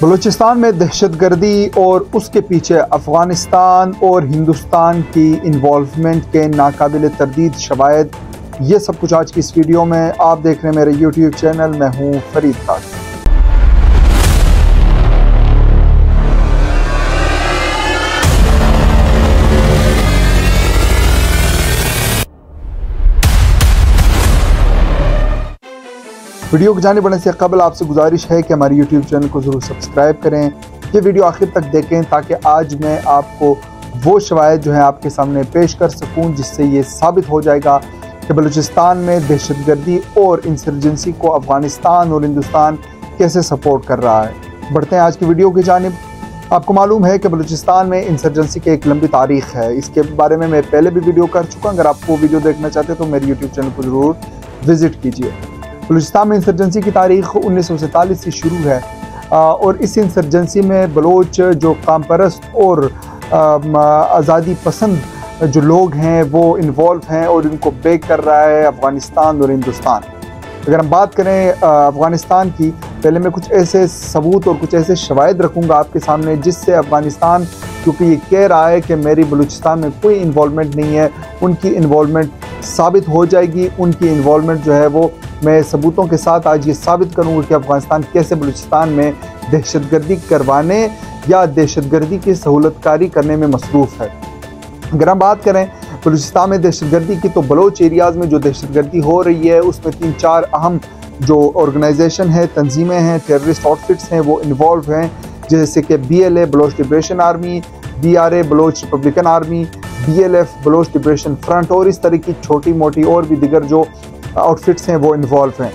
बलूचिस्तान में दहशतगर्दी और उसके पीछे अफ़गानिस्तान और हिंदुस्तान की इन्वॉल्वमेंट के नाकाबिल तरदीद शवाहिद, ये सब कुछ आज की इस वीडियो में आप देख रहे हैं मेरे YouTube चैनल। मैं हूँ फरीद खान। वीडियो को जाने बढ़ने से कबल आपसे गुजारिश है कि हमारे YouTube चैनल को ज़रूर सब्सक्राइब करें। ये वीडियो आखिर तक देखें ताकि आज मैं आपको वो शवाहिद जो है आपके सामने पेश कर सकूं, जिससे ये साबित हो जाएगा कि बलूचिस्तान में दहशतगर्दी और इंसर्जेंसी को अफ़गानिस्तान और हिंदुस्तान कैसे सपोर्ट कर रहा है। बढ़ते हैं आज की वीडियो की जानिब। आपको मालूम है कि बलूचिस्तान में इंसर्जेंसी की एक लंबी तारीख़ है। इसके बारे में मैं पहले भी वीडियो कर चुका। अगर आप वो वीडियो देखना चाहते हैं तो मेरे यूट्यूब चैनल को ज़रूर विज़िट कीजिए। बलूचिस्तान में इंसर्जेंसी की तारीख़ 1947 से शुरू है और इस इंसर्जेंसी में बलोच जो काम परस्त और आज़ादी पसंद जो लोग हैं वो इन्वॉल्व हैं और इनको बेक कर रहा है अफ़गानिस्तान और हिंदुस्तान। अगर हम बात करें अफ़गानिस्तान की, पहले मैं कुछ ऐसे सबूत और कुछ ऐसे शवाहिद रखूँगा आपके सामने जिससे अफ़गानिस्तान, क्योंकि ये कह रहा है कि मेरी बलूचिस्तान में कोई इन्वॉल्वमेंट नहीं है, उनकी इन्वॉल्वमेंट साबित हो जाएगी। उनकी इन्वॉल्वमेंट जो है वो मैं सबूतों के साथ आज ये साबित करूँगा कि अफ़गानिस्तान कैसे बलूचिस्तान में दहशतगर्दी करवाने या दहशतगर्दी की सहूलतकारी करने में मसरूफ़ है। अगर हम बात करें बलूचिस्तान में दहशतगर्दी की, तो बलोच एरियाज़ में जो दहशतगर्दी हो रही है उसमें 3-4 अहम जो ऑर्गेनाइजेशन है, तंजीमें हैं, टेररिस्ट आउटफिट्स हैं, वो इन्वॉल्व हैं। जैसे कि BLA Baloch liberation army, BRA Baloch republican army, BLF Baloch liberation front और इस तरह की छोटी मोटी और भी दिगर जो आउटफिट्स हैं वो इन्वॉल्व हैं।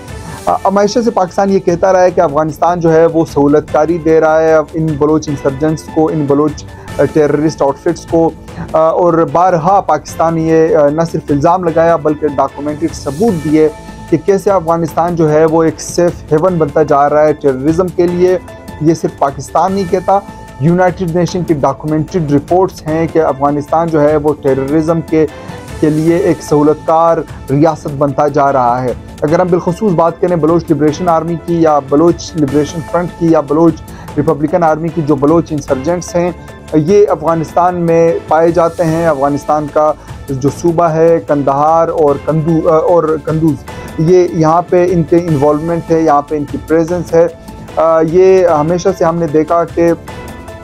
हमेशा से पाकिस्तान ये कहता रहा है कि अफ़गानिस्तान जो है वो सहूलतकारी दे रहा है इन बलोच इंसर्जेंट्स को, इन बलोच टेररिस्ट आउटफिट्स को, और बारहा पाकिस्तान ये न सिर्फ इल्ज़ाम लगाया बल्कि डॉक्यूमेंटेड सबूत दिए कि कैसे अफ़गानिस्तान जो है वो एक सेफ हेवन बनता जा रहा है टेररिज्म के लिए। ये सिर्फ पाकिस्तान नहीं कहता, यूनाइटेड नेशन की डॉक्यूमेंटेड रिपोर्ट्स हैं कि अफ़गानिस्तान जो है वो टेररिज्म के लिए एक सहूलतकार रियासत बनता जा रहा है। अगर हम बिलखसूस बात करें बलोच लिबरेशन आर्मी की या बलोच लिबरेशन फ्रंट की या बलोच रिपब्लिकन आर्मी की, जो बलोच इंसर्जेंट्स हैं ये अफ़गानिस्तान में पाए जाते हैं। अफ़गानिस्तान का जो सूबा है कंदहार और कंदूज, ये यहाँ पे इनके इन्वॉल्वमेंट है, यहाँ पे इनकी प्रेजेंस है। ये हमेशा से हमने देखा कि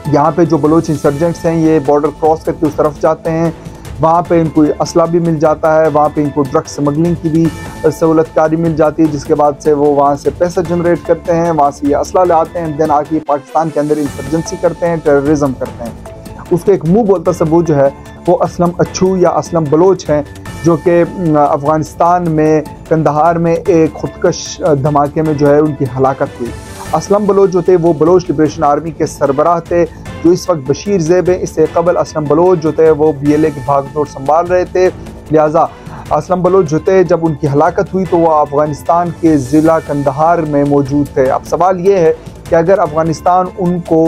यहाँ पे जो बलोच इंसर्जेंट्स हैं ये बॉर्डर क्रॉस करके उस तरफ जाते हैं, वहाँ पे इनको असला भी मिल जाता है, वहाँ पे इनको ड्रग स्मगलिंग की भी सहूलतकारी मिल जाती है, जिसके बाद से वो वहाँ से पैसा जनरेट करते हैं, वहाँ से ये असला लाते हैं, देन आके पाकिस्तान के अंदर इंसर्जेंसी करते हैं, टेररिज्म करते हैं। उसका एक मुँह बोलता सबूत जो है वो असलम अच्छू या असलम बलोच हैं, जो कि अफ़गानिस्तान में कंदहार में एक खुदकश धमाके में जो है उनकी हलाकत हुई। असलम बलोच जो थे वो बलोच लिबरेशन आर्मी के सरबराह थे, जो इस वक्त बशीर ज़ेब हैं। इससे कबल असलम बलोच जो थे वो BLA की भागदौड़ संभाल रहे थे। लिहाजा असलम बलोच जो थे जब उनकी हलाकत हुई तो वह अफ़गानिस्तान के ज़िला कंदहार में मौजूद थे। अब सवाल ये है कि अगर अफ़गानिस्तान उनको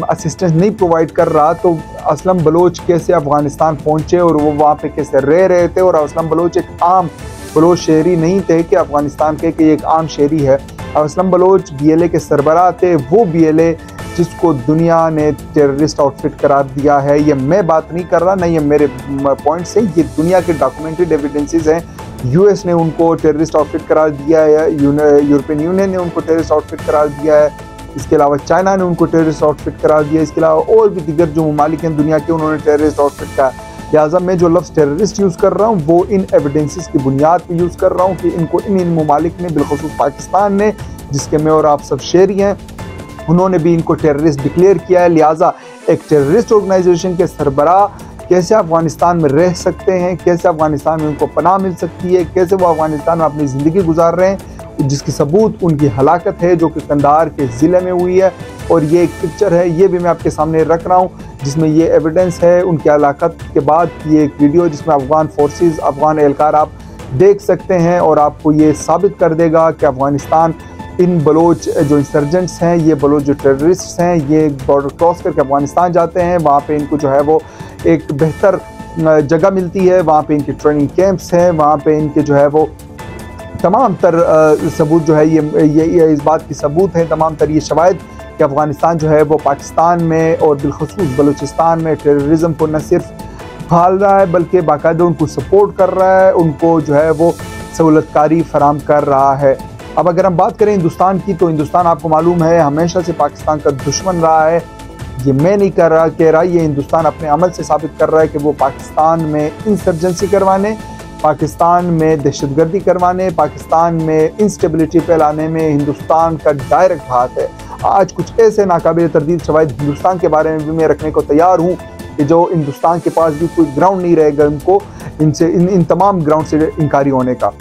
असिस्टेंस नहीं प्रोवाइड कर रहा तो असलम बलोच कैसे अफ़गानिस्तान पहुँचे और वो वहाँ पे कैसे रह रहे थे। और असलम बलोच एक आम बलोच शहरी नहीं थे कि अफ़गानिस्तान के कि एक आम शहरी है। असलम बलोच BLA के सरबराह थे, वो BLA जिसको दुनिया ने टेररिस्ट आउटफिट करार दिया है। ये मैं बात नहीं कर रहा, ना ये मेरे पॉइंट्स हैं, ये दुनिया के डॉक्यूमेंटेड एविडेंसेस हैं। US ने उनको टेररिस्ट आउटफिट करार दिया है, यूरोपियन यूनियन ने उनको टेररिस्ट आउटफिट करार दिया है, इसके अलावा चाइना ने उनको टेररिस्ट आउटफिट करार दिया, इसके अलावा और भी दिगर जो ममालिक हैं दुनिया के उन्होंने टेररिस्ट आउटफिट का। लिहाजा मैं जो लफ्ज़ टेररिस्ट यूज़ कर रहा हूँ वो इन एविडेंसेस की बुनियाद पर यूज़ कर रहा हूँ कि इनको इन ममालिक ने, बिलखसूस पाकिस्तान ने जिसके मैं और आप सब शेरी हैं, उन्होंने भी इनको टेररिस्ट डिक्लेयर किया है। लिहाजा एक टेररिस्ट ऑर्गेनाइजेशन के सरबराह कैसे अफ़गानिस्तान में रह सकते हैं, कैसे अफ़गानिस्तान में उनको पनाह मिल सकती है, कैसे वो अफ़गानिस्तान में अपनी ज़िंदगी गुजार रहे हैं, जिसकी सबूत उनकी हलाकत है जो कि कंदहार के ज़िले में हुई है। और ये एक पिक्चर है, ये भी मैं आपके सामने रख रहा हूँ जिसमें ये एविडेंस है उनकी हलाकत के बाद की एक वीडियो, जिसमें अफ़गान फोर्सेस, अफ़गान एहलकार आप देख सकते हैं और आपको ये साबित कर देगा कि अफ़गानिस्तान इन बलोच जो इंसर्जेंट्स हैं, ये बलोच जो टेररिस्ट हैं, ये बॉर्डर क्रॉस करके अफ़गानिस्तान जाते हैं, वहाँ पे इनको जो है वो एक बेहतर जगह मिलती है, वहाँ पे इनके ट्रेनिंग कैंप्स हैं, वहाँ पे इनके जो है वो तमाम तर सबूत जो है ये इस बात की सबूत है, तमाम तर ये शवाहिद कि अफ़गानिस्तान जो है वो पाकिस्तान में और बिलखसूस बलूचिस्तान में टेररिज्म को न सिर्फ भाल रहा है बल्कि बाकायदा उनको सपोर्ट कर रहा है, उनको जो है वो सहूलतकारी फराम कर रहा है। अब अगर हम बात करें हिंदुस्तान की, तो हिंदुस्तान आपको मालूम है हमेशा से पाकिस्तान का दुश्मन रहा है। ये मैं नहीं कह रहा, ये हिंदुस्तान अपने अमल से साबित कर रहा है कि वो पाकिस्तान में इंसर्जेंसी करवाने, पाकिस्तान में दहशतगर्दी करवाने, पाकिस्तान में इंस्टेबिलिटी फैलाने में हिंदुस्तान का डायरेक्ट हाथ है। आज कुछ ऐसे नाकाबिल तरदीद शवाहिद हिंदुस्तान के बारे में भी मैं रखने को तैयार हूँ कि जो हिंदुस्तान के पास भी कोई ग्राउंड नहीं रहेगा उनको इन तमाम ग्राउंड से इनकारी होने का।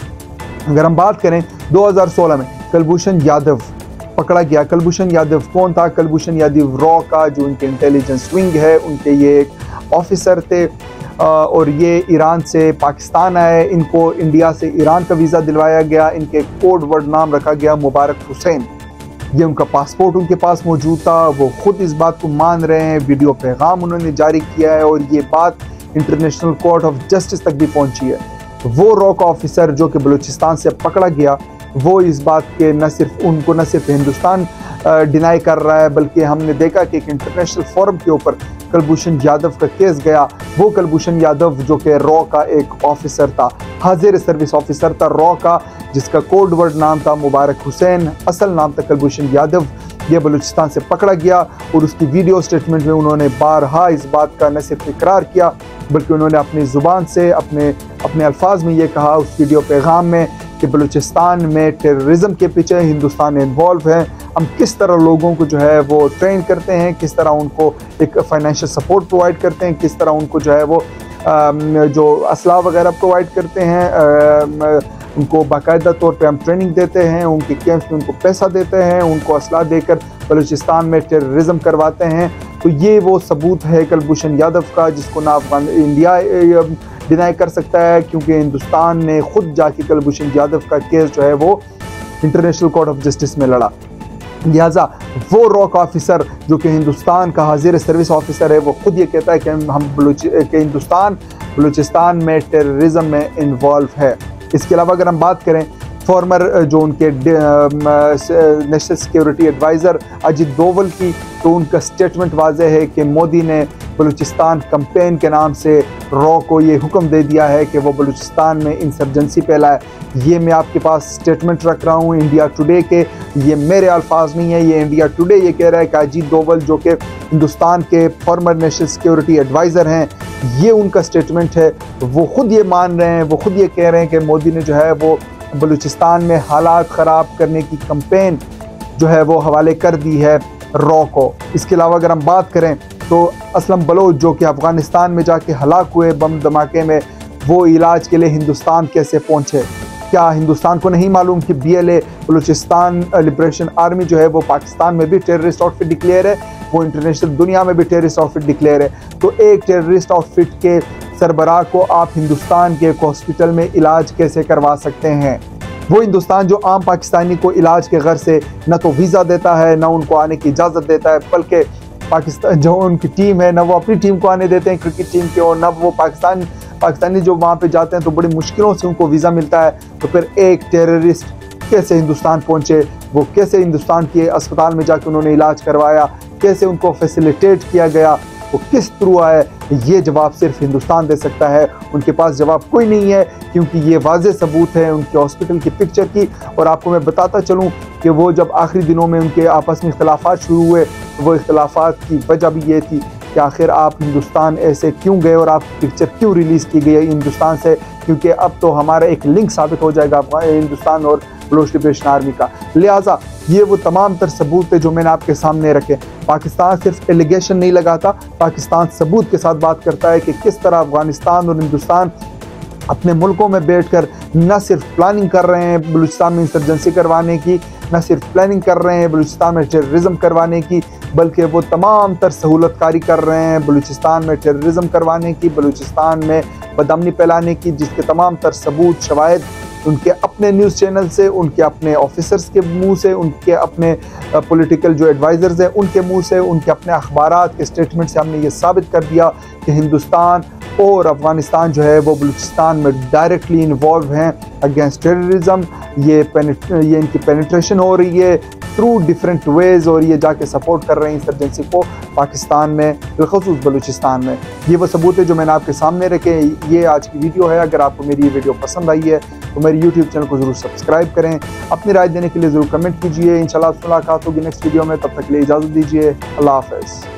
अगर हम बात करें 2016 में कुलभूषण यादव पकड़ा गया। कुलभूषण यादव कौन था? कुलभूषण यादव रॉ का जो उनके इंटेलिजेंस विंग है उनके ये एक ऑफिसर थे और ये ईरान से पाकिस्तान आए। इनको इंडिया से ईरान का वीज़ा दिलवाया गया। इनके कोड वर्ड नाम रखा गया मुबारक हुसैन। ये उनका पासपोर्ट उनके पास मौजूद था। वो खुद इस बात को मान रहे हैं, वीडियो पैगाम उन्होंने जारी किया है और ये बात इंटरनेशनल कोर्ट ऑफ जस्टिस तक भी पहुंची है। वो रॉ का ऑफिसर जो कि बलूचिस्तान से पकड़ा गया, वो इस बात के न सिर्फ हिंदुस्तान डिनाई कर रहा है बल्कि हमने देखा कि एक इंटरनेशनल फोरम के ऊपर कुलभूषण यादव का केस गया। वो कुलभूषण यादव जो कि रॉ का एक ऑफिसर था, हाजिर सर्विस ऑफिसर था रॉ का, जिसका कोड वर्ड नाम था मुबारक हुसैन, असल नाम था कुलभूषण यादव। ये बलूचिस्तान से पकड़ा गया और उसकी वीडियो स्टेटमेंट में उन्होंने बारहा इस बात का न सिर्फ इकरार किया बल्कि उन्होंने अपनी ज़ुबान से अपने अल्फाज में ये कहा उस वीडियो पैगाम में कि बलूचिस्तान में टेररिज्म के पीछे हिंदुस्तान इन्वॉल्व है। हम किस तरह लोगों को जो है वो ट्रेन करते हैं, किस तरह उनको एक फाइनेंशियल सपोर्ट प्रोवाइड करते हैं, किस तरह उनको जो है वो जो असला वगैरह प्रोवाइड करते हैं, उनको बाकायदा तौर पे हम ट्रेनिंग देते हैं, उनके कैंप्स में उनको पैसा देते हैं, उनको असला देकर बलूचिस्तान में टेररिज्म करवाते हैं। तो ये वो सबूत है कुलभूषण यादव का जिसको ना इंडिया डिनाई कर सकता है, क्योंकि हिंदुस्तान ने खुद जाके कुलभूषण यादव का केस जो है वो इंटरनेशनल कोर्ट ऑफ जस्टिस में लड़ा। लिहाजा वो रॉ का ऑफिसर जो कि हिंदुस्तान का हाजिर सर्विस ऑफिसर है, वो खुद ये कहता है कि हिंदुस्तान बलूचिस्तान में टेररिज्म में इन्वॉल्व है। इसके अलावा अगर हम बात करें फॉर्मर जो उनके national security adviser Ajit Doval की, तो उनका स्टेटमेंट वाज़ेह है कि मोदी ने बलूचिस्तान कैंपेन के नाम से रॉ को ये हुक्म दे दिया है कि वो बलूचिस्तान में इंसर्जेंसी फैलाए। ये मैं आपके पास स्टेटमेंट रख रहा हूँ इंडिया टुडे के, ये मेरे अल्फाज नहीं है, ये इंडिया टुडे ये कह रहा है कि अजित डोवल जो कि हिंदुस्तान के फॉर्मर नेशनल सिक्योरिटी एडवाइज़र हैं, ये उनका स्टेटमेंट है। वो खुद ये मान रहे हैं, वो खुद ये कह रहे हैं कि मोदी ने जो है वो बलूचिस्तान में हालात ख़राब करने की कैंपेन जो है वो हवाले कर दी है रॉ को। इसके अलावा अगर हम बात करें तो असलम बलोच जो कि अफ़गानिस्तान में जाके हलाक हुए बम धमाके में, वो इलाज के लिए हिंदुस्तान कैसे पहुँचे? क्या हिंदुस्तान को नहीं मालूम कि BLA बलूचिस्तान लिबरेशन आर्मी जो है वो पाकिस्तान में भी टेररिस्ट आउटफिट डिक्लेयर है, वो इंटरनेशनल दुनिया में भी टेररिस्ट आउटफिट डिक्लेयर है। तो एक टेररिस्ट आउटफिट के सरबराह को आप हिंदुस्तान के एक हॉस्पिटल में इलाज कैसे करवा सकते हैं? वो हिंदुस्तान जो आम पाकिस्तानी को इलाज के गर्ज से न तो वीज़ा देता है, न उनको आने की इजाज़त देता है, बल्कि पाकिस्तान जो उनकी टीम है न वो अपनी टीम को आने देते हैं क्रिकेट टीम के, और न वो पाकिस्तानी जो वहाँ पे जाते हैं तो बड़ी मुश्किलों से उनको वीज़ा मिलता है। तो फिर एक टेररिस्ट कैसे हिंदुस्तान पहुँचे? वो कैसे हिंदुस्तान के अस्पताल में जाकर उन्होंने इलाज करवाया? कैसे उनको फैसिलिटेट किया गया? वो किस थ्रू आए? ये जवाब सिर्फ हिंदुस्तान दे सकता है। उनके पास जवाब कोई नहीं है, क्योंकि ये वाज़े सबूत है उनके हॉस्पिटल की पिक्चर की। और आपको मैं बताता चलूँ कि वो जब आखिरी दिनों में उनके आपस में इख्तलाफात शुरू हुए, वो इख्तलाफात की वजह भी ये थी कि आखिर आप हिंदुस्तान ऐसे क्यों गए और आप पिक्चर क्यों रिलीज़ की गई हिंदुस्तान से, क्योंकि अब तो हमारा एक लिंक साबित हो जाएगा हिंदुस्तान और बलोच लिबरेशन आर्मी का। लिहाजा ये वो तमाम तर सबूत है जो मैंने आपके सामने रखे। पाकिस्तान सिर्फ एलिगेशन नहीं लगाता, पाकिस्तान सबूत के साथ बात करता है कि किस तरह अफगानिस्तान और हिंदुस्तान अपने मुल्कों में बैठकर न सिर्फ प्लानिंग कर रहे हैं बलूचिस्तान में इंसर्जेंसी करवाने की, न सिर्फ प्लानिंग कर रहे हैं बलूचिस्तान में टेररिज्म करवाने की, बल्कि वो तमाम तर सहूलतकारी कर रहे हैं बलूचिस्तान में टेररिज्म करवाने की, बलूचिस्तान में बदअमनी फैलाने की, जिसके तमाम तर सबूत शवाहिद उनके अपने न्यूज़ चैनल से, उनके अपने ऑफिसर्स के मुंह से, उनके अपने पॉलिटिकल जो एडवाइज़र्स हैं उनके मुंह से, उनके अपने अखबारात के स्टेटमेंट से हमने ये साबित कर दिया कि हिंदुस्तान और अफ़गानिस्तान जो है वो बलूचिस्तान में डायरेक्टली इन्वॉल्व हैं अगेंस्ट टेररिज्म। ये इनकी पेनिट्रेशन हो रही है थ्रू डिफरेंट वेज़, और ये जाके सपोर्ट कर रहे हैं इंसर्जेंसी को पाकिस्तान में, बिलखसूस बलूचिस्तान में। ये वो सबूत है जो मैंने आपके सामने रखे। ये आज की वीडियो है। अगर आपको मेरी ये वीडियो पसंद आई है तो मेरे यूट्यूब चैनल को ज़रूर सब्सक्राइब करें। अपनी राय देने के लिए ज़रूर कमेंट कीजिए। इंशाल्लाह मुलाकात होगी नेक्स्ट वीडियो में। तब तक के लिए इजाज़त दीजिए। अल्लाह हाफ़िज़।